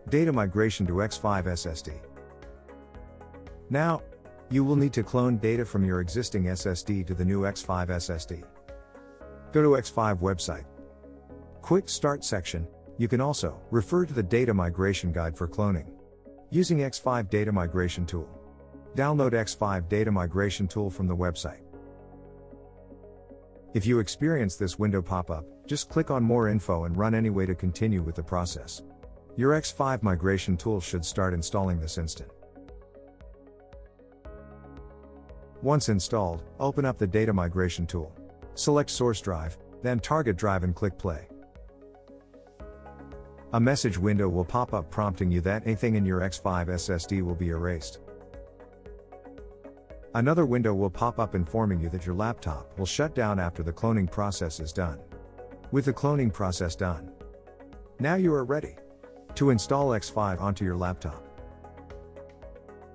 Data migration to X-PHY SSD. Now, you will need to clone data from your existing SSD to the new X-PHY SSD. Go to X-PHY website. Quick Start section. You can also refer to the data migration guide for cloning. Using X-PHY Data Migration Tool. Download X-PHY Data Migration Tool from the website. If you experience this window pop up, just click on More Info and run anyway to continue with the process. Your X-PHY migration tool should start installing this instant. Once installed, open up the Data Migration Tool. Select Source Drive, then Target Drive and click Play. A message window will pop up prompting you that anything in your X-PHY SSD will be erased. Another window will pop up informing you that your laptop will shut down after the cloning process is done. With the cloning process done, now you are ready to install X-PHY onto your laptop.